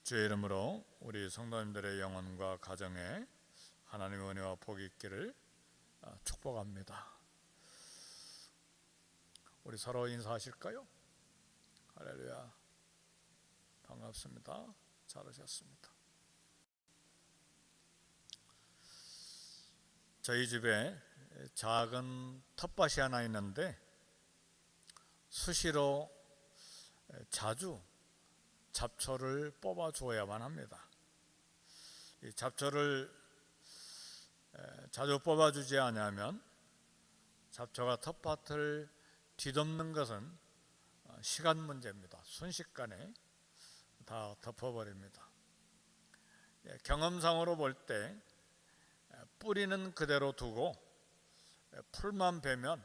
주의 이름으로 우리 성도님들의 영혼과 가정에 하나님의 은혜와 복이 있기를 축복합니다. 우리 서로 인사하실까요? 할렐루야. 반갑습니다. 잘 오셨습니다. 저희 집에 작은 텃밭이 하나 있는데 수시로 자주 잡초를 뽑아 주어야만 합니다. 이 잡초를 자주 뽑아 주지 않으면 잡초가 텃밭을 뒤덮는 것은 시간 문제입니다. 순식간에 다 덮어버립니다. 경험상으로 볼 때 뿌리는 그대로 두고 풀만 베면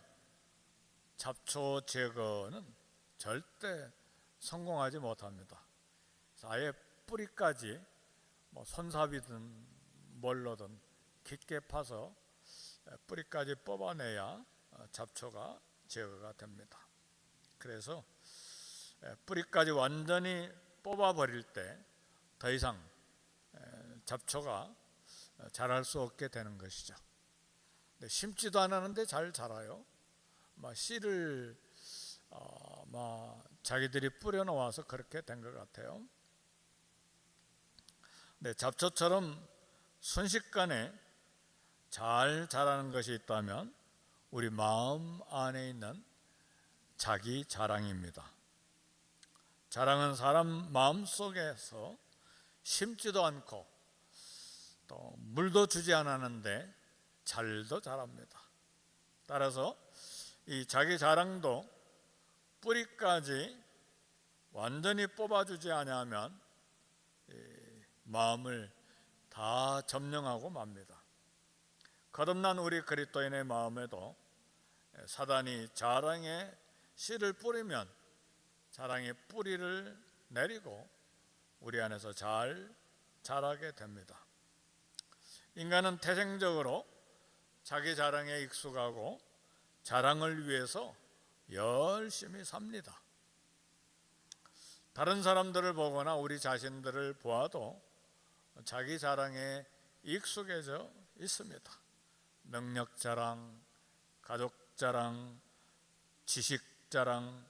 잡초 제거는 절대 성공하지 못합니다. 아예 뿌리까지 손삽이든 뭘로든 깊게 파서 뿌리까지 뽑아내야 잡초가 제거가 됩니다. 그래서 뿌리까지 완전히 뽑아버릴 때 더 이상 잡초가 자랄 수 없게 되는 것이죠. 심지도 않았는데 잘 자라요. 씨를 자기들이 뿌려놓아서 그렇게 된 것 같아요. 잡초처럼 순식간에 잘 자라는 것이 있다면 우리 마음 안에 있는 자기 자랑입니다. 자랑은 사람 마음 속에서 심지도 않고 또 물도 주지 않았는데 잘도 자랍니다. 따라서 이 자기 자랑도 뿌리까지 완전히 뽑아주지 않으면 마음을 다 점령하고 맙니다. 거듭난 우리 그리스도인의 마음에도 사단이 자랑의 씨를 뿌리면 자랑의 뿌리를 내리고 우리 안에서 잘 자라게 됩니다. 인간은 태생적으로 자기 자랑에 익숙하고 자랑을 위해서 열심히 삽니다. 다른 사람들을 보거나 우리 자신들을 보아도 자기 자랑에 익숙해져 있습니다. 능력 자랑, 가족 자랑, 지식 자랑,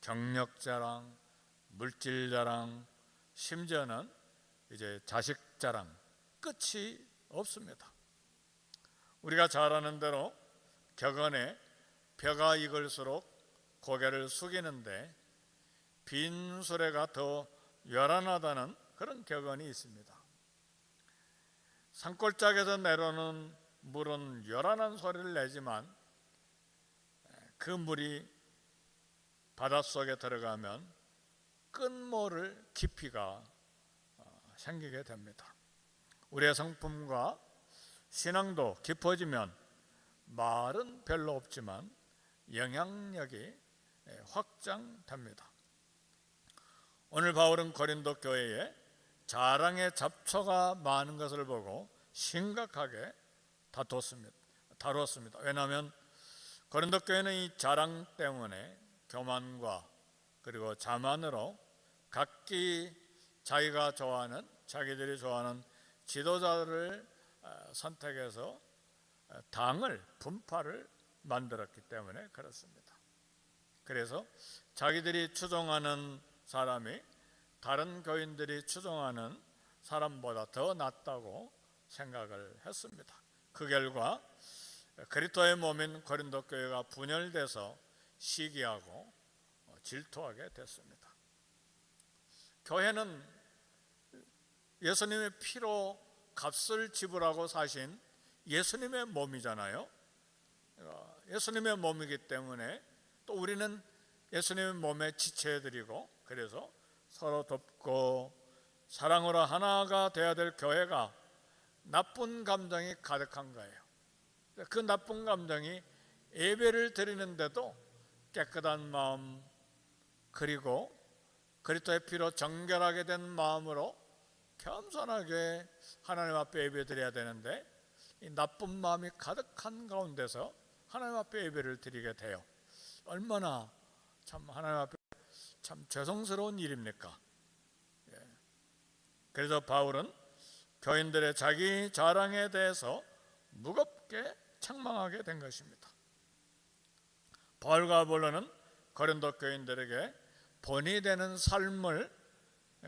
경력 자랑, 물질 자랑, 심지어는 이제 자식 자랑, 끝이 없습니다. 우리가 잘 아는 대로 격언에 벼가 익을수록 고개를 숙이는데 빈 수레가 더 요란하다는 그런 격언이 있습니다. 산골짜기에서 내려오는 물은 요란한 소리를 내지만 그 물이 바닷속에 들어가면 끝모를 깊이가 생기게 됩니다. 우리의 성품과 신앙도 깊어지면 말은 별로 없지만 영향력이 확장됩니다. 오늘 바울은 고린도 교회에 자랑의 잡초가 많은 것을 보고 심각하게 다루었습니다. 왜냐하면 고린도 교회는 이 자랑 때문에 교만과 그리고 자만으로 각기 자기들이 좋아하는 지도자를 선택해서 당을 분파를 만들었기 때문에 그렇습니다. 그래서 자기들이 추종하는 사람이 다른 교인들이 추종하는 사람보다 더 낫다고 생각을 했습니다. 그 결과 그리스도의 몸인 고린도 교회가 분열돼서 시기하고 질투하게 됐습니다. 교회는 예수님의 피로 값을 지불하고 사신 예수님의 몸이잖아요. 예수님의 몸이기 때문에 또 우리는 예수님의 몸에 지체해드리고 그래서 서로 돕고 사랑으로 하나가 되어야 될 교회가 나쁜 감정이 가득한 거예요. 그 나쁜 감정이 예배를 드리는데도 깨끗한 마음 그리고 그리스도의 피로 정결하게 된 마음으로 겸손하게 하나님 앞에 예배 드려야 되는데 이 나쁜 마음이 가득한 가운데서 하나님 앞에 예배를 드리게 돼요. 얼마나 참 하나님 앞에 참 죄송스러운 일입니까? 그래서 바울은 교인들의 자기 자랑에 대해서 무겁게 책망하게 된 것입니다. 바울과 아볼로는 고린도 교인들에게 본이 되는 삶을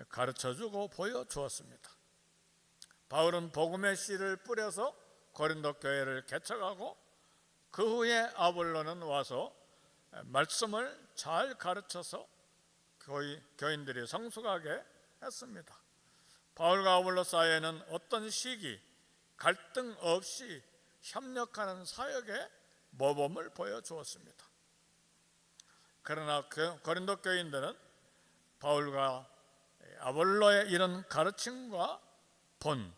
가르쳐주고 보여주었습니다. 바울은 복음의 씨를 뿌려서 고린도 교회를 개척하고 그 후에 아볼로는 와서 말씀을 잘 가르쳐서 교인들이 성숙하게 했습니다. 바울과 아볼로 사이에는 어떤 시기 갈등 없이 협력하는 사역의 모범을 보여주었습니다. 그러나 고린도 교인들은 바울과 아볼로의 이런 가르침과 본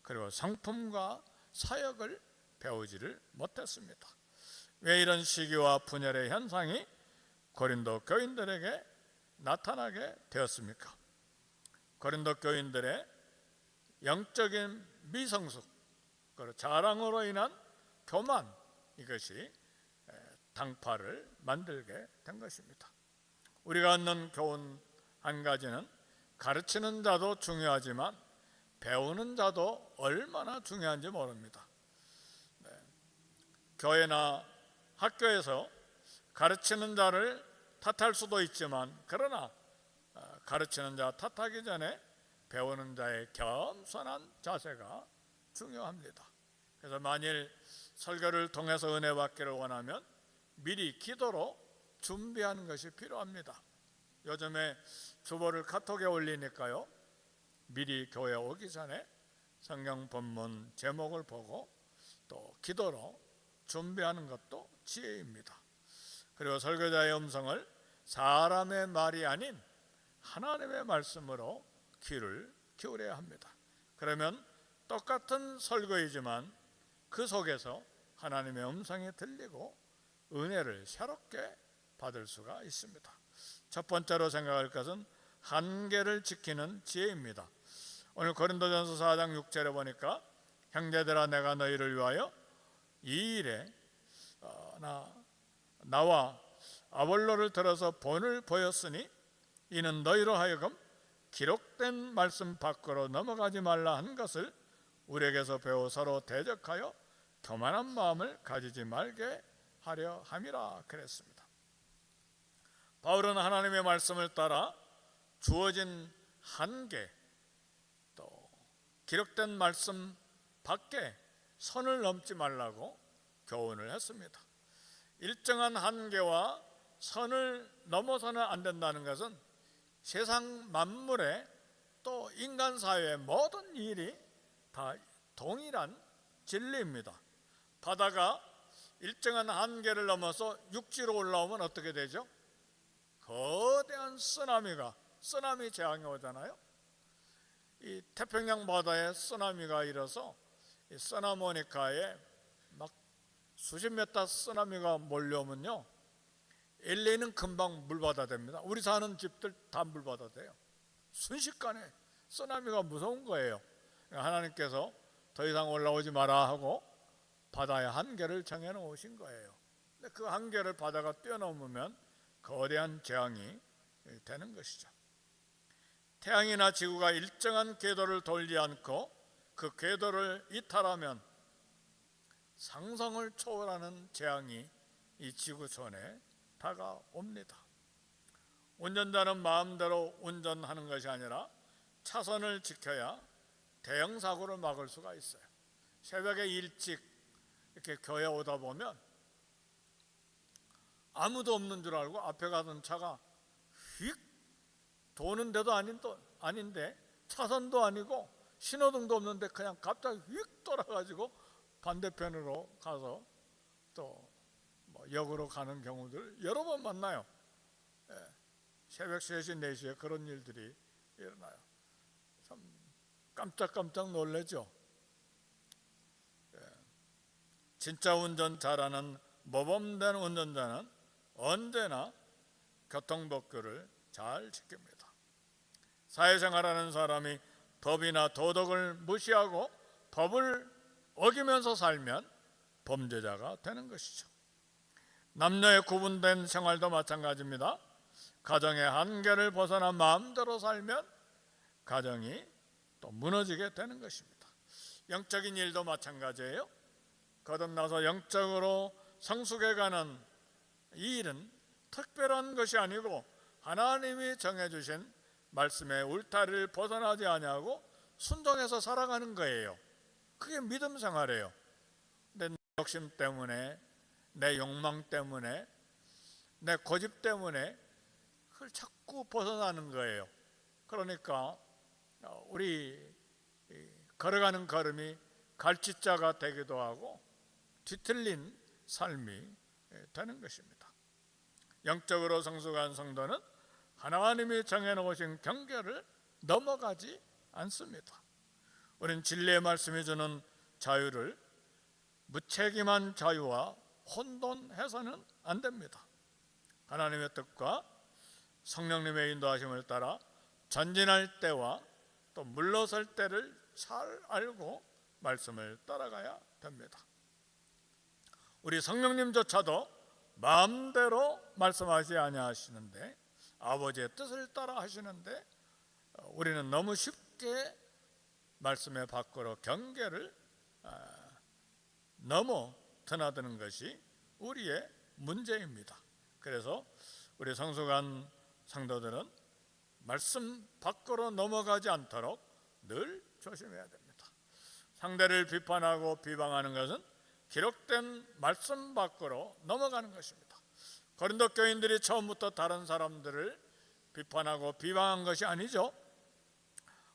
그리고 성품과 사역을 배우지를 못했습니다. 왜 이런 시기와 분열의 현상이 고린도 교인들에게 나타나게 되었습니까? 고린도 교인들의 영적인 미성숙, 자랑으로 인한 교만, 이것이 당파를 만들게 된 것입니다. 우리가 얻는 교훈 한 가지는 가르치는 자도 중요하지만 배우는 자도 얼마나 중요한지 모릅니다. 교회나 학교에서 가르치는 자를 탓할 수도 있지만 그러나 가르치는 자 탓하기 전에 배우는 자의 겸손한 자세가 중요합니다. 그래서 만일 설교를 통해서 은혜 받기를 원하면 미리 기도로 준비하는 것이 필요합니다. 요즘에 주보를 카톡에 올리니까요, 미리 교회 오기 전에 성경 본문 제목을 보고 또 기도로 준비하는 것도 지혜입니다. 그리고 설교자의 음성을 사람의 말이 아닌 하나님의 말씀으로 귀를 기울여야 합니다. 그러면 똑같은 설교이지만 그 속에서 하나님의 음성이 들리고 은혜를 새롭게 받을 수가 있습니다. 첫 번째로 생각할 것은 한계를 지키는 지혜입니다. 오늘 고린도전서 4장 6절에 보니까 형제들아 내가 너희를 위하여 이 일에 나와 아볼로를 들어서 본을 보였으니 이는 너희로 하여금 기록된 말씀 밖으로 넘어가지 말라 한 것을 우리에게서 배워 서로 대적하여 교만한 마음을 가지지 말게 하려 함이라 그랬습니다. 바울은 하나님의 말씀을 따라 주어진 한계 또 기록된 말씀 밖에 선을 넘지 말라고 교훈을 했습니다. 일정한 한계와 선을 넘어서는 안 된다는 것은 세상 만물의 또 인간 사회의 모든 일이 다 동일한 진리입니다. 바다가 일정한 한계를 넘어서 육지로 올라오면 어떻게 되죠? 거대한 쓰나미 재앙이 오잖아요. 이 태평양 바다에 쓰나미가 일어서 이 서나모니카에 막 수십 메타 쓰나미가 몰려오면요, LA는 금방 물바다 됩니다. 우리 사는 집들 다 물바다 돼요. 순식간에 쓰나미가 무서운 거예요. 하나님께서 더 이상 올라오지 마라 하고 바다의 한계를 정해 놓으신 거예요. 근데 그 한계를 바다가 뛰어넘으면 거대한 재앙이 되는 것이죠. 태양이나 지구가 일정한 궤도를 돌지 않고 그 궤도를 이탈하면 상상을 초월하는 재앙이 이 지구촌에 다가옵니다. 운전자는 마음대로 운전하는 것이 아니라 차선을 지켜야 대형 사고를 막을 수가 있어요. 새벽에 일찍 이렇게 교회 오다 보면 아무도 없는 줄 알고 앞에 가던 차가 휙 도는데도 아닌데 차선도 아니고 신호등도 없는데 그냥 갑자기 휙 돌아가지고 반대편으로 가서 또 역으로 가는 경우들 여러 번 만나요. 새벽 3시, 4시에 그런 일들이 일어나요. 참 깜짝깜짝 놀라죠. 진짜 운전 잘하는 모범된 운전자는 언제나 교통법규를 잘 지킵니다. 사회생활하는 사람이 법이나 도덕을 무시하고 법을 어기면서 살면 범죄자가 되는 것이죠. 남녀의 구분된 생활도 마찬가지입니다. 가정의 한계를 벗어나 마음대로 살면 가정이 또 무너지게 되는 것입니다. 영적인 일도 마찬가지예요. 거듭나서 영적으로 성숙해가는 이 일은 특별한 것이 아니고 하나님이 정해주신 말씀의 울타리를 벗어나지 아니하고 순종해서 살아가는 거예요. 그게 믿음 생활이에요. 근데 내 욕심 때문에, 내 욕망 때문에, 내 고집 때문에 그걸 자꾸 벗어나는 거예요. 그러니까 우리 걸어가는 걸음이 갈짓자가 되기도 하고 뒤틀린 삶이 되는 것입니다. 영적으로 성숙한 성도는 하나님이 정해놓으신 경계를 넘어가지 않습니다. 우리는 진리의 말씀이 주는 자유를 무책임한 자유와 혼돈해서는 안 됩니다. 하나님의 뜻과 성령님의 인도하심을 따라 전진할 때와 또 물러설 때를 잘 알고 말씀을 따라가야 됩니다. 우리 성령님조차도 마음대로 말씀하지 아니하시는데, 아버지의 뜻을 따라 하시는데 우리는 너무 쉽게 말씀의 밖으로 경계를 넘어 드나드는 것이 우리의 문제입니다. 그래서 우리 성숙한 성도들은 말씀 밖으로 넘어가지 않도록 늘 조심해야 됩니다. 상대를 비판하고 비방하는 것은 기록된 말씀 밖으로 넘어가는 것입니다. 고린도 교인들이 처음부터 다른 사람들을 비판하고 비방한 것이 아니죠.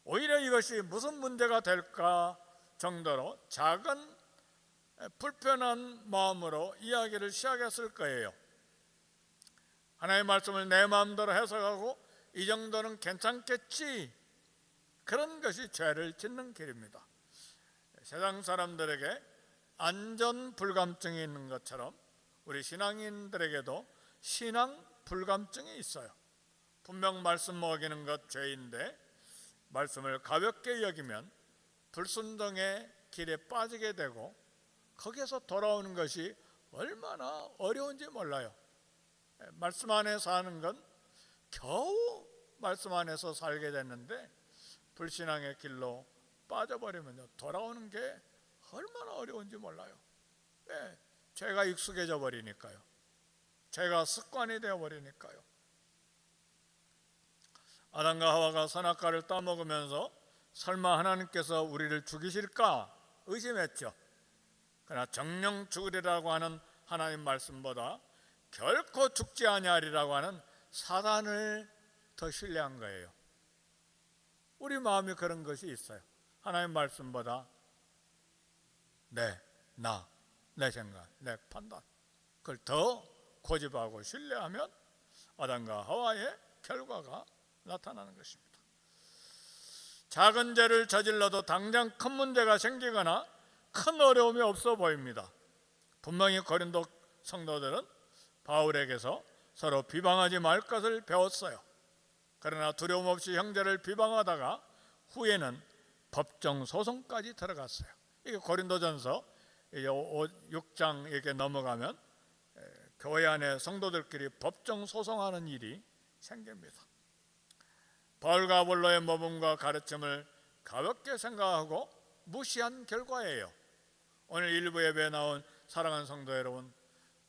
오히려 이것이 무슨 문제가 될까 정도로 작은 불편한 마음으로 이야기를 시작했을 거예요. 하나님의 말씀을 내 마음대로 해석하고 이 정도는 괜찮겠지, 그런 것이 죄를 짓는 길입니다. 세상 사람들에게 안전 불감증이 있는 것처럼 우리 신앙인들에게도 신앙 불감증이 있어요. 분명 말씀 먹이는 것 죄인데 말씀을 가볍게 여기면 불순종의 길에 빠지게 되고 거기에서 돌아오는 것이 얼마나 어려운지 몰라요. 말씀 안에 사는 건 겨우 말씀 안에서 살게 됐는데 불신앙의 길로 빠져버리면요, 돌아오는 게 얼마나 어려운지 몰라요. 왜? 죄가 익숙해져 버리니까요. 죄가 습관이 되어 버리니까요. 아담과 하와가 선악과를 따먹으면서 설마 하나님께서 우리를 죽이실까 의심했죠. 그러나 정령 죽으리라고 하는 하나님 말씀보다 결코 죽지 아니하리라고 하는 사단을 더 신뢰한 거예요. 우리 마음이 그런 것이 있어요. 하나님 말씀보다 내 생각, 내 판단, 그걸 더 고집하고 신뢰하면 아담과 하와의 결과가 나타나는 것입니다. 작은 죄를 저질러도 당장 큰 문제가 생기거나 큰 어려움이 없어 보입니다. 분명히 고린도 성도들은 바울에게서 서로 비방하지 말 것을 배웠어요. 그러나 두려움 없이 형제를 비방하다가 후에는 법정 소송까지 들어갔어요. 이게 고린도전서 6장 이렇게 넘어가면 교회 안에 성도들끼리 법정 소송하는 일이 생깁니다. 바울과 아볼로의 모범과 가르침을 가볍게 생각하고 무시한 결과예요. 오늘 일부 예배에 나온 사랑하는 성도 여러분,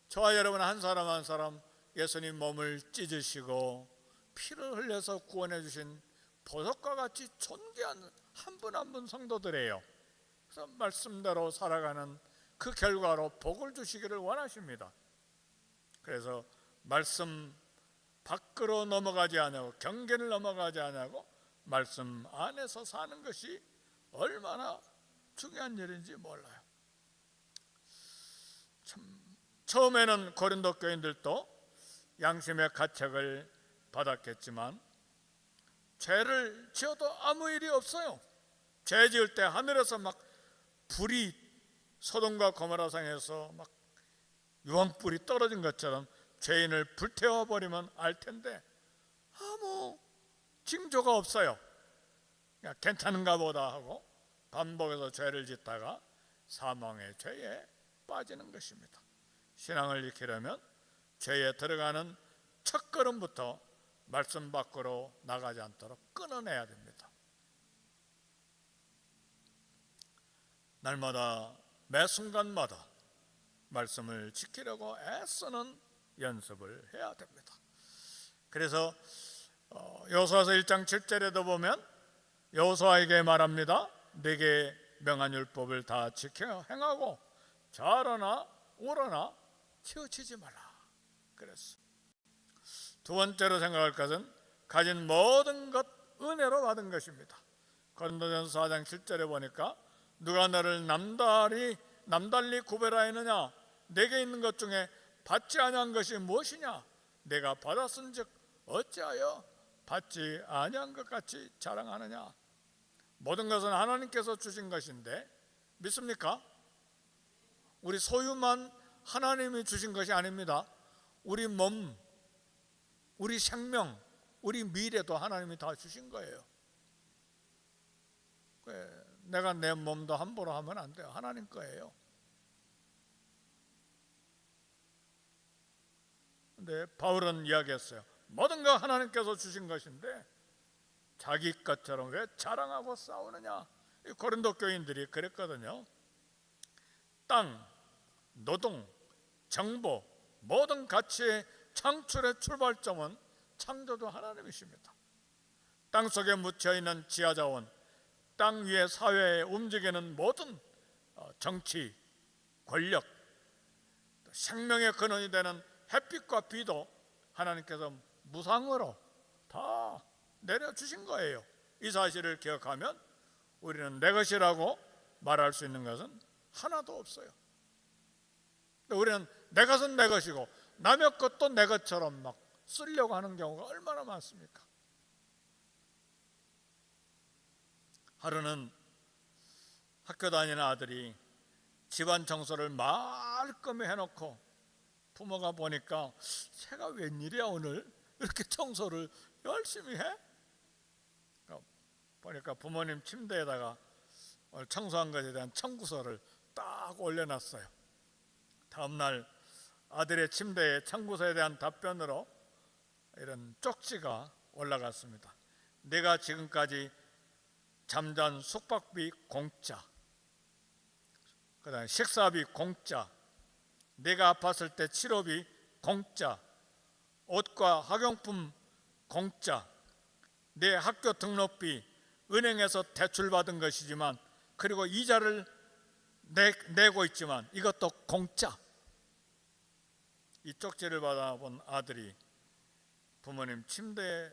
저와 여러분 한 사람 한 사람 예수님 몸을 찢으시고 피를 흘려서 구원해 주신 보석과 같이 존귀한 한 분 한 분 성도들이에요. 그래서 말씀대로 살아가는 그 결과로 복을 주시기를 원하십니다. 그래서 말씀 밖으로 넘어가지 않고 경계를 넘어가지 않고 말씀 안에서 사는 것이 얼마나 중요한 일인지 몰라요. 처음에는 고린도 교인들도 양심의 가책을 받았겠지만 죄를 지어도 아무 일이 없어요. 죄 지을 때 하늘에서 막 불이 소돔과 고모라 상에서 막 유황불이 떨어진 것처럼 죄인을 불태워버리면 알 텐데 아무 징조가 없어요. 그냥 괜찮은가 보다 하고 반복해서 죄를 짓다가 사망의 죄에 빠지는 것입니다. 신앙을 지키려면 죄에 들어가는 첫 걸음부터 말씀 밖으로 나가지 않도록 끊어내야 됩니다. 날마다 매 순간마다 말씀을 지키려고 애쓰는 연습을 해야 됩니다. 그래서 여호수아서 1장 7절에도 보면 여호수아에게 말합니다. 내게 명한 율법을 다 지켜 행하고 좌로나 우로나 치우치지 말라 그랬어. 두 번째로 생각할 것은 가진 모든 것 은혜로 받은 것입니다. 고린도전서 4장 7절에 보니까 누가 너를 남달리 구별하였느냐? 내게 있는 것 중에 받지 아니한 것이 무엇이냐? 내가 받았은즉 어찌하여 받지 아니한 것 같이 자랑하느냐? 모든 것은 하나님께서 주신 것인데 믿습니까? 우리 소유만 하나님이 주신 것이 아닙니다. 우리 몸, 우리 생명, 우리 미래도 하나님이 다 주신 거예요. 내가 내 몸도 함부로 하면 안 돼요. 하나님 거예요. 근데 바울은 이야기했어요. 모든 거 하나님께서 주신 것인데 자기 것처럼 왜 자랑하고 싸우느냐? 고린도 교인들이 그랬거든요. 땅, 노동, 정보, 모든 가치의 창출의 출발점은 창조주 하나님이십니다. 땅 속에 묻혀있는 지하자원, 땅 위의 사회에 움직이는 모든 정치, 권력, 생명의 근원이 되는 햇빛과 비도 하나님께서 무상으로 다 내려주신 거예요. 이 사실을 기억하면 우리는 내 것이라고 말할 수 있는 것은 하나도 없어요. 우리는 내 것은 내 것이고 남의 것도 내 것처럼 막 쓰려고 하는 경우가 얼마나 많습니까? 하루는 학교 다니는 아들이 집안 청소를 말끔히 해놓고 부모가 보니까 새가 웬일이야 오늘 이렇게 청소를 열심히 해? 보니까 부모님 침대에다가 오늘 청소한 것에 대한 청구서를 딱 올려놨어요. 다음날 아들의 침대에 청구서에 대한 답변으로 이런 쪽지가 올라갔습니다. 내가 지금까지 잠잔 숙박비 공짜, 그다음에 식사비 공짜, 내가 아팠을 때 치료비 공짜, 옷과 학용품 공짜, 내 학교 등록비 은행에서 대출받은 것이지만 그리고 이자를 내고 있지만 이것도 공짜. 이 쪽지를 받아본 아들이 부모님 침대에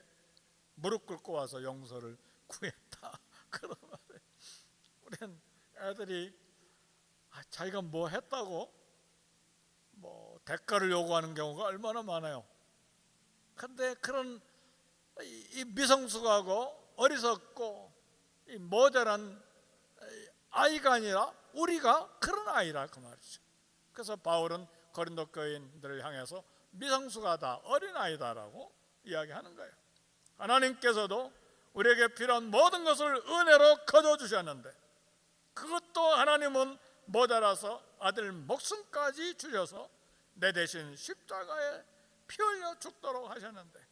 무릎 꿇고 와서 용서를 구했다. 그런 말에 우리는 애들이 자기가 뭐 했다고 뭐 대가를 요구하는 경우가 얼마나 많아요. 근데 그런 이 미성숙하고 어리석고 이 모자란 아이가 아니라 우리가 그런 아이라 그 말이죠. 그래서 바울은 고린도 교인들을 향해서 미성숙하다, 어린아이다라고 이야기하는 거예요. 하나님께서도 우리에게 필요한 모든 것을 은혜로 거둬주셨는데 그것도 하나님은 모자라서 아들 목숨까지 주셔서 내 대신 십자가에 피 흘려 죽도록 하셨는데,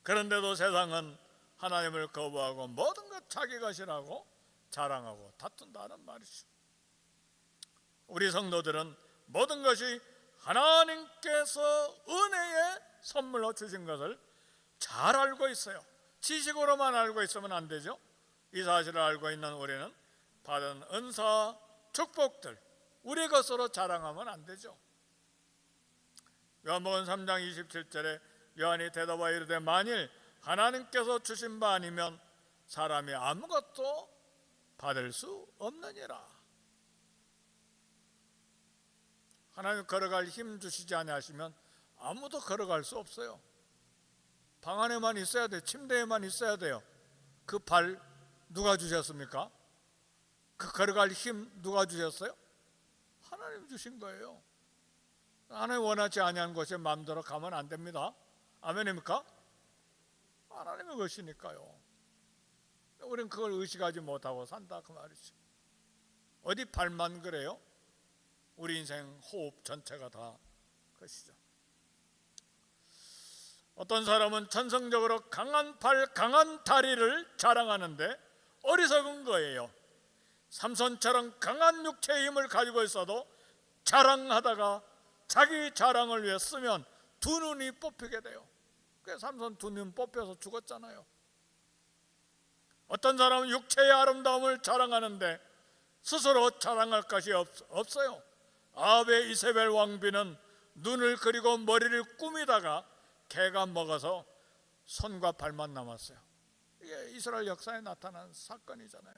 그런데도 세상은 하나님을 거부하고 모든 것 자기 것이라고 자랑하고 다툰다는 말이죠. 우리 성도들은 모든 것이 하나님께서 은혜의 선물로 주신 것을 잘 알고 있어요. 지식으로만 알고 있으면 안 되죠. 이 사실을 알고 있는 우리는 받은 은사, 축복들 우리 것으로 자랑하면 안 되죠. 요한복음 3장 27절에 요한이 대답하여 이르되 만일 하나님께서 주신 바 아니면 사람이 아무것도 받을 수 없느니라. 하나님 걸어갈 힘 주시지 아니하시면 아무도 걸어갈 수 없어요. 방 안에만 있어야 돼요. 침대에만 있어야 돼요. 그 발 누가 주셨습니까? 그 걸어갈 힘 누가 주셨어요? 하나님 주신 거예요. 하나님 원하지 아니한 곳에 마음대로 가면 안 됩니다. 아멘입니까? 하나님의 것이니까요. 우리는 그걸 의식하지 못하고 산다 그 말이죠. 어디 발만 그래요? 우리 인생 호흡 전체가 다 것이죠. 어떤 사람은 천성적으로 강한 발, 강한 다리를 자랑하는데 어리석은 거예요. 삼손처럼 강한 육체의 힘을 가지고 있어도 자랑하다가 자기 자랑을 위해 쓰면 두 눈이 뽑히게 돼요. 그래서 삼손 두 눈 뽑혀서 죽었잖아요. 어떤 사람은 육체의 아름다움을 자랑하는데 스스로 자랑할 것이 없어요. 아합의 이세벨 왕비는 눈을 그리고 머리를 꾸미다가 개가 먹어서 손과 발만 남았어요. 이게 이스라엘 역사에 나타난 사건이잖아요.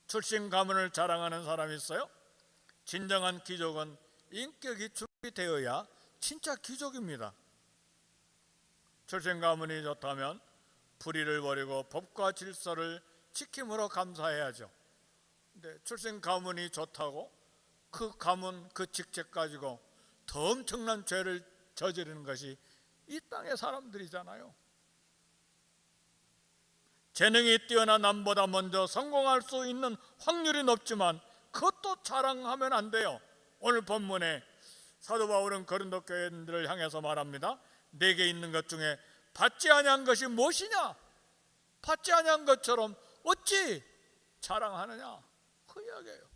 출신 가문을 자랑하는 사람이 있어요? 진정한 귀족은 인격이 준비되어야 진짜 귀족입니다. 출신 가문이 좋다면 불의를 버리고 법과 질서를 지킴으로 감사해야죠. 근데 출신 가문이 좋다고 그 가문 그 직책 가지고 더 엄청난 죄를 저지르는 것이 이 땅의 사람들이잖아요. 재능이 뛰어난 남보다 먼저 성공할 수 있는 확률이 높지만 그것도 자랑하면 안 돼요. 오늘 본문에 사도 바울은 고린도 교인들을 향해서 말합니다. 내게 있는 것 중에 받지 아니한 것이 무엇이냐? 받지 아니한 것처럼 어찌 자랑하느냐? 그 이야기예요.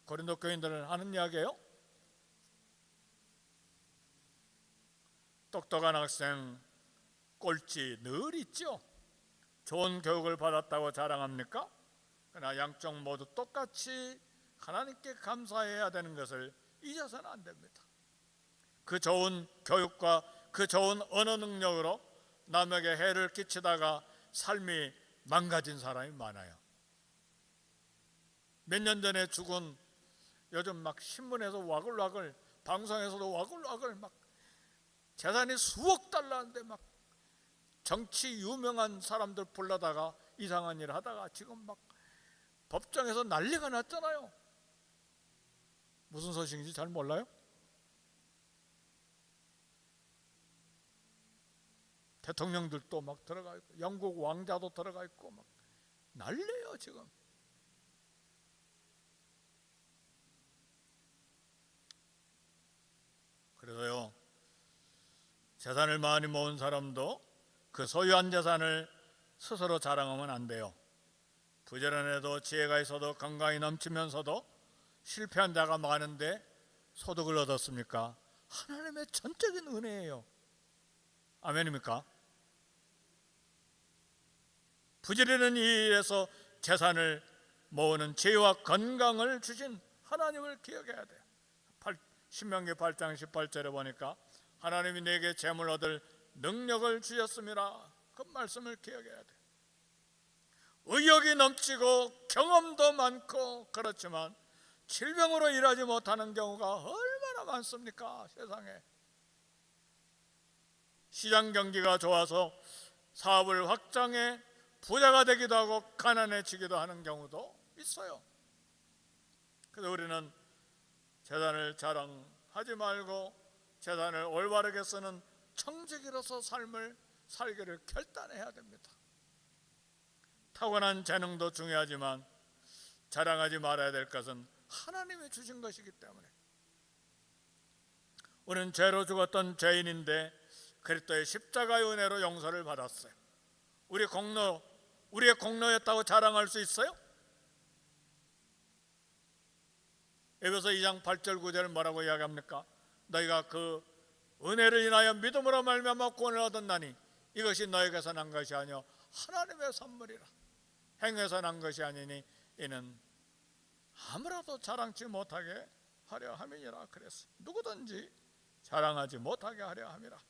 고린도 교인들은 하는 이야기예요. 똑똑한 학생 꼴찌 늘 있죠. 좋은 교육을 받았다고 자랑합니까? 그러나 양쪽 모두 똑같이 하나님께 감사해야 되는 것을 잊어서는 안 됩니다. 그 좋은 교육과 그 좋은 언어 능력으로 남에게 해를 끼치다가 삶이 망가진 사람이 많아요. 몇 년 전에 죽은, 요즘 막 신문에서 와글와글, 방송에서도 와글와글 막 재산이 수억 달러인데 막 정치 유명한 사람들 불러다가 이상한 일을 하다가 지금 막 법정에서 난리가 났잖아요. 무슨 소식인지 잘 몰라요? 대통령들도 막 들어가 있고 영국 왕자도 들어가 있고 막 난리예요 지금. 그래서요, 재산을 많이 모은 사람도 그 소유한 재산을 스스로 자랑하면 안 돼요. 부지런해도 지혜가 있어도 건강이 넘치면서도 실패한 자가 많은데 소득을 얻었습니까? 하나님의 전적인 은혜예요. 아멘입니까? 부지런한 일에서 재산을 모으는 지혜와 건강을 주신 하나님을 기억해야 돼요. 신명기 8장 18절에 보니까 하나님이 내게 재물 얻을 능력을 주셨음이라, 그 말씀을 기억해야 돼요. 의욕이 넘치고 경험도 많고 그렇지만 질병으로 일하지 못하는 경우가 얼마나 많습니까? 세상에. 시장 경기가 좋아서 사업을 확장해 부자가 되기도 하고 가난해지기도 하는 경우도 있어요. 그래서 우리는 재산을 자랑하지 말고 재산을 올바르게 쓰는 청지기로서 삶을 살기를 결단해야 됩니다. 타고난 재능도 중요하지만 자랑하지 말아야 될 것은 하나님이 주신 것이기 때문에. 우리는 죄로 죽었던 죄인인데 그리스도의 십자가의 은혜로 용서를 받았어요. 우리의 공로였다고 자랑할 수 있어요? 에베소 2장 8절 9절 뭐라고 이야기합니까? 너희가 그 은혜를 인하여 믿음으로 말미암아 구원을 얻었나니 이것이 너희에게서 난 것이 아니요 하나님의 선물이라. 행해서 난 것이 아니니 이는 아무라도 자랑치 못하게 하려 함이니라 그랬어요. 누구든지 자랑하지 못하게 하려 함이라.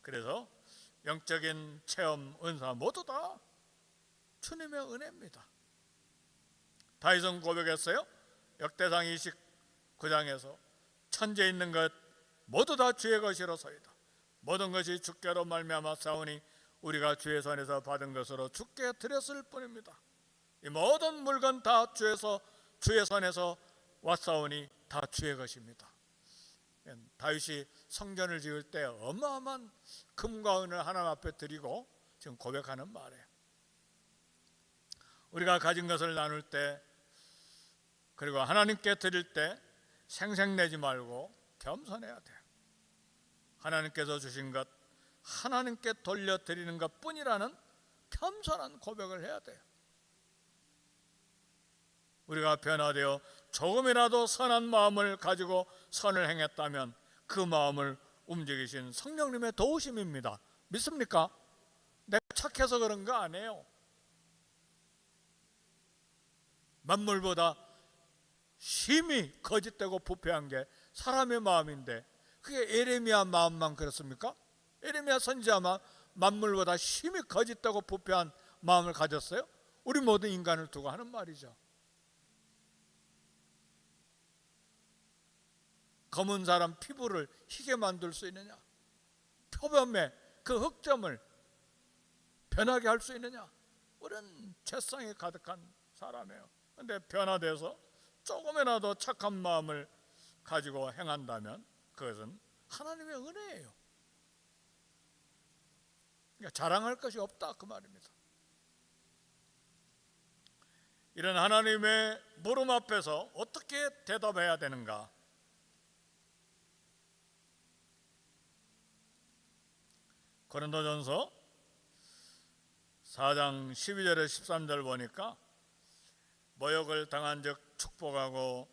그래서 영적인 체험, 은사 모두 다 주님의 은혜입니다. 다윗은 고백했어요. 역대상 29장에서 천지에 있는 것 모두 다 주의 것이로소이다. 모든 것이 주께로 말미암아 싸우니 우리가 주의 손에서 받은 것으로 주께 드렸을 뿐입니다. 이 모든 물건 다 주의 손에서 왔사오니 다 주의 것입니다. 다윗이 성전을 지을 때 어마어마한 금과 은을 하나님 앞에 드리고 지금 고백하는 말이에요. 우리가 가진 것을 나눌 때 그리고 하나님께 드릴 때 생색내지 말고 겸손해야 돼요. 하나님께서 주신 것 하나님께 돌려드리는 것 뿐이라는 겸손한 고백을 해야 돼요. 우리가 변화되어 조금이라도 선한 마음을 가지고 선을 행했다면 그 마음을 움직이신 성령님의 도우심입니다. 믿습니까? 내가 착해서 그런 거 아니에요. 만물보다 심히 거짓되고 부패한 게 사람의 마음인데 그게 에레미야 마음만 그렇습니까? 에레미야 선지자만 만물보다 심히 거짓되고 부패한 마음을 가졌어요? 우리 모든 인간을 두고 하는 말이죠. 검은 사람 피부를 희게 만들 수 있느냐? 표범의 그 흑점을 변하게 할 수 있느냐? 우리는 죄성이 가득한 사람이에요. 그런데 변화돼서 조금이라도 착한 마음을 가지고 행한다면 그것은 하나님의 은혜예요. 그러니까 자랑할 것이 없다 그 말입니다. 이런 하나님의 물음 앞에서 어떻게 대답해야 되는가? 고린도전서 4장 12절에 13절 보니까 모욕을 당한 즉 축복하고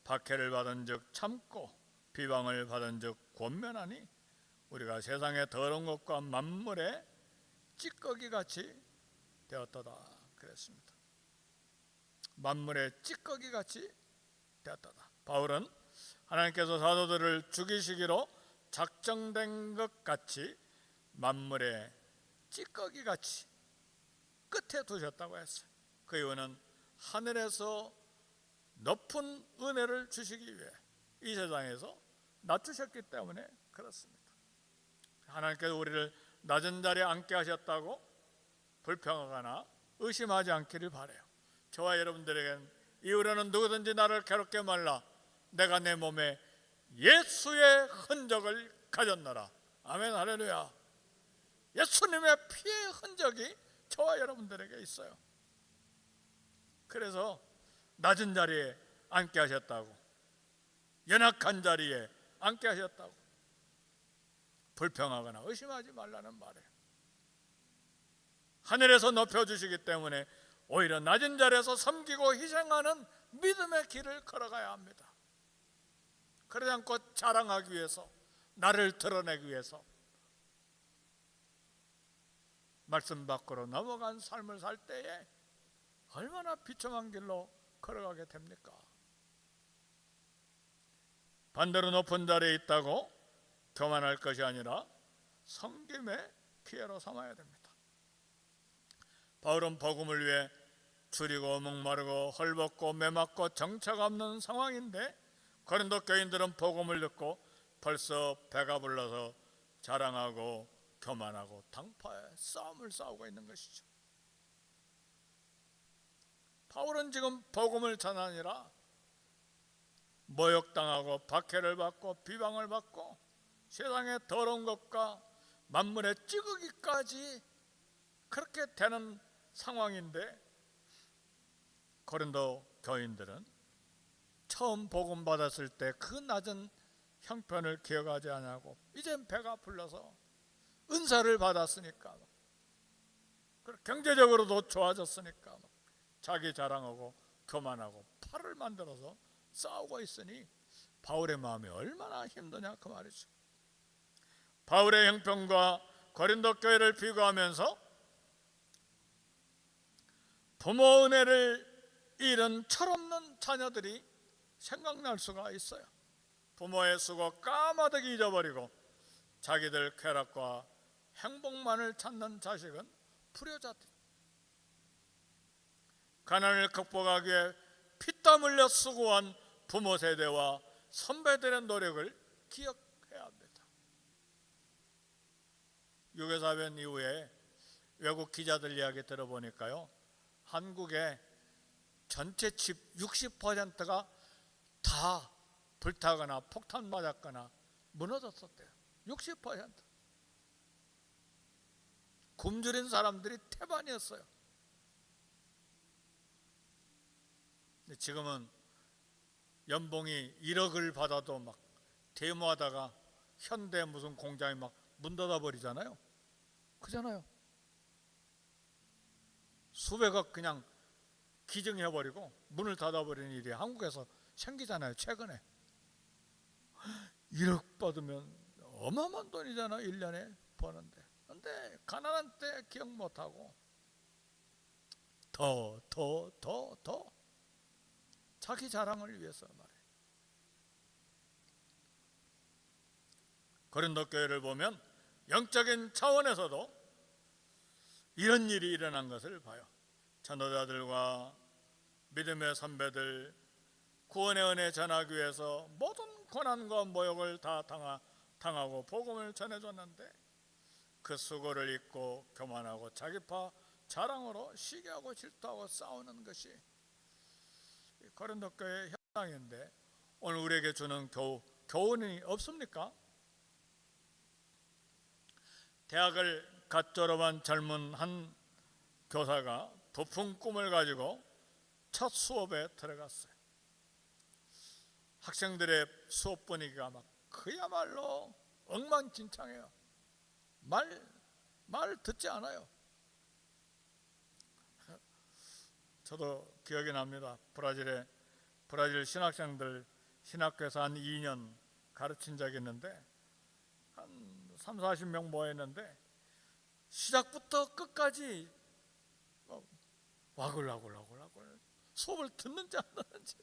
박해를 받은 즉 참고 비방을 받은 즉 권면하니 우리가 세상의 더러운 것과 만물의 찌꺼기같이 되었도다 그랬습니다. 만물의 찌꺼기같이 되었도다. 바울은 하나님께서 사도들을 죽이시기로 작정된 것 같이 만물의 찌꺼기같이 끝에 두셨다고 했어요. 그 이유는 하늘에서 높은 은혜를 주시기 위해 이 세상에서 낮추셨기 때문에 그렇습니다. 하나님께서 우리를 낮은 자리에 앉게 하셨다고 불평하거나 의심하지 않기를 바라요. 저와 여러분들에게는 이후로는 누구든지 나를 괴롭게 말라. 내가 내 몸에 예수의 흔적을 가졌노라. 아멘 할렐루야. 예수님의 피의 흔적이 저와 여러분들에게 있어요. 그래서 낮은 자리에 앉게 하셨다고, 연약한 자리에 앉게 하셨다고 불평하거나 의심하지 말라는 말이에요. 하늘에서 높여주시기 때문에 오히려 낮은 자리에서 섬기고 희생하는 믿음의 길을 걸어가야 합니다. 그러지 않고 자랑하기 위해서, 나를 드러내기 위해서 말씀 밖으로 넘어간 삶을 살 때에 얼마나 비참한 길로 걸어가게 됩니까? 반대로 높은 자리에 있다고 교만할 것이 아니라 섬김의 기회로 삼아야 됩니다. 바울은 복음을 위해 줄이고 목마르고 헐벗고 매맞고 정처가 없는 상황인데 고린도 교인들은 복음을 듣고 벌써 배가 불러서 자랑하고 교만하고 당파에 싸움을 싸우고 있는 것이죠. 바울은 지금 복음을 전하니라 모욕당하고 박해를 받고 비방을 받고 세상의 더러운 것과 만물의 찌꺼기까지 그렇게 되는 상황인데 고린도 교인들은 처음 복음 받았을 때 그 낮은 형편을 기억하지 않고 이젠 배가 불러서 은사를 받았으니까 경제적으로도 좋아졌으니까 자기 자랑하고 교만하고 팔을 만들어서 싸우고 있으니 바울의 마음이 얼마나 힘드냐 그 말이죠. 바울의 형편과 고린도 교회를 비교하면서 부모 은혜를 잃은 철없는 자녀들이 생각날 수가 있어요. 부모의 수고 까마득히 잊어버리고 자기들 쾌락과 행복만을 찾는 자식은 불효자들. 가난을 극복하기 위해 피땀 흘려 수고한 부모 세대와 선배들의 노력을 기억해야 합니다. 유교사변 이후에 외국 기자들 이야기 들어보니까요, 한국의 전체 집 60%가 다 불타거나 폭탄 맞았거나 무너졌었대요. 60%. 굶주린 사람들이 태반이었어요. 근데 지금은 연봉이 1억을 받아도 막 데모하다가 현대 무슨 공장이 막 문 닫아버리잖아요. 그잖아요. 수백억 그냥 기증해버리고 문을 닫아버리는 일이 한국에서 생기잖아요. 최근에 1억 받으면 어마어마한 돈이잖아. 1년에 버는데. 근데 가난한 때 기억 못하고 더 자기 자랑을 위해서 말이에요. 고린도 교회를 보면 영적인 차원에서도 이런 일이 일어난 것을 봐요. 전도자들과 믿음의 선배들, 구원의 은혜 전하기 위해서 모든 고난과 모욕을 다 당하고 복음을 전해줬는데 그 수고를 잊고 교만하고 자기파 자랑으로 시기하고 질투하고 싸우는 것이 고린도 교회의 현상인데, 오늘 우리에게 주는 교훈이 없습니까? 대학을 갓 졸업한 젊은 한 교사가 부푼 꿈을 가지고 첫 수업에 들어갔어요. 학생들의 수업 분위기가 막 그야말로 엉망진창해요. 말 듣지 않아요. 저도 기억이 납니다. 브라질 신학생들 신학교에서 한 2년 가르친 적이 있는데 한 30-40명 모였는데 시작부터 끝까지 와글와글 수업을 듣는지 안 듣는지,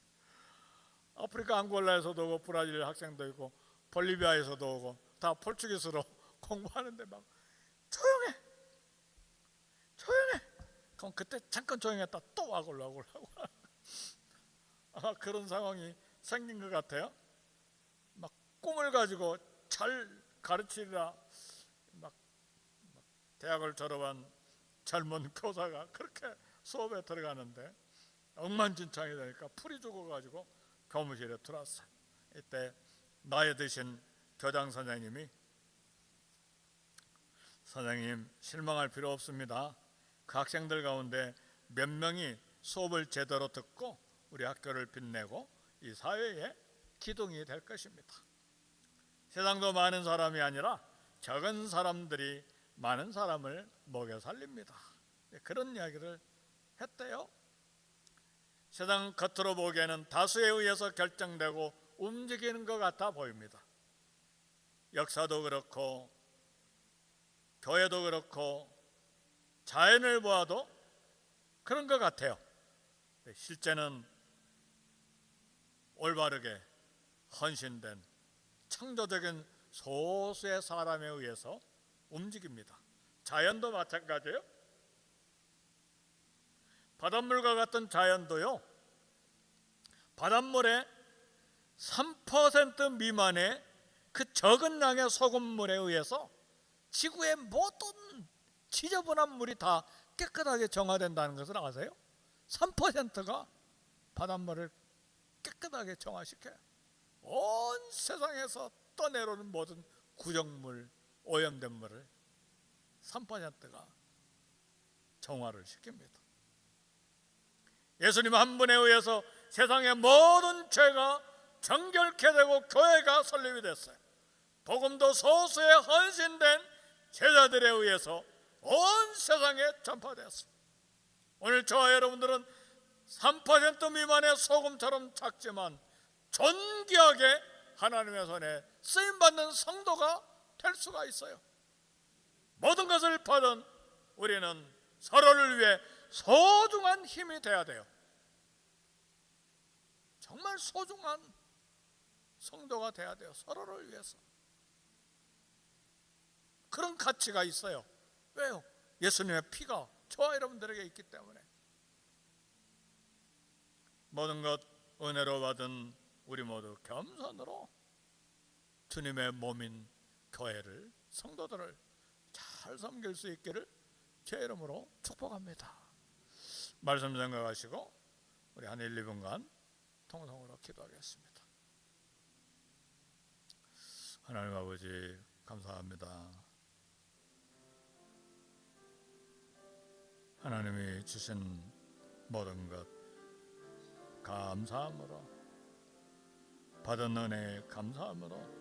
아프리카 앙골라에서도 오고 브라질 학생도 있고 볼리비아에서도 오고 다 포르투기스로 공부하는데 막 조용해. 그럼 그때 잠깐 조용했다 또 와글와글 그런 상황이 생긴 것 같아요. 막 꿈을 가지고 잘 가르치리라 막 대학을 졸업한 젊은 교사가 그렇게 수업에 들어가는데 엉망진창이 되니까 풀이 죽어가지고 교무실에 들어왔어요. 이때 나이 드신 교장 선생님이, 선생님 실망할 필요 없습니다. 그 학생들 가운데 몇 명이 수업을 제대로 듣고 우리 학교를 빛내고 이 사회에 기둥이 될 것입니다. 세상도 많은 사람이 아니라 적은 사람들이 많은 사람을 먹여 살립니다. 그런 이야기를 했대요. 세상 겉으로 보기에는 다수에 의해서 결정되고 움직이는 것 같아 보입니다. 역사도 그렇고 교회도 그렇고 자연을 보아도 그런 것 같아요. 실제는 올바르게 헌신된 창조적인 소수의 사람에 의해서 움직입니다. 자연도 마찬가지예요. 바닷물과 같은 자연도요, 바닷물의 3% 미만의 그 적은 양의 소금물에 의해서 지구의 모든 지저분한 물이 다 깨끗하게 정화된다는 것을 아세요? 3%가 바닷물을 깨끗하게 정화시켜요. 온 세상에서 떠내려오는 모든 구정물, 오염된 물을 3%가 정화를 시킵니다. 예수님 한 분에 의해서 세상의 모든 죄가 정결케 되고 교회가 설립이 됐어요. 복음도 소수의 헌신된 제자들에 의해서 온 세상에 전파되었습니다. 오늘 저와 여러분들은 3% 미만의 소금처럼 작지만 존귀하게 하나님의 손에 쓰임받는 성도가 될 수가 있어요. 모든 것을 받은 우리는 서로를 위해 소중한 힘이 돼야 돼요. 정말 소중한 성도가 돼야 돼요. 서로를 위해서. 그런 가치가 있어요. 왜요? 예수님의 피가 저와 여러분들에게 있기 때문에. 모든 것 은혜로 받은 우리 모두 겸손으로 주님의 몸인 교회를, 성도들을 잘 섬길 수 있기를 제 이름으로 축복합니다. 말씀 생각하시고 우리 한 1, 2분간 통성으로 기도하겠습니다. 하나님 아버지 감사합니다. 하나님이 주신 모든 것 감사함으로, 받은 은혜 감사함으로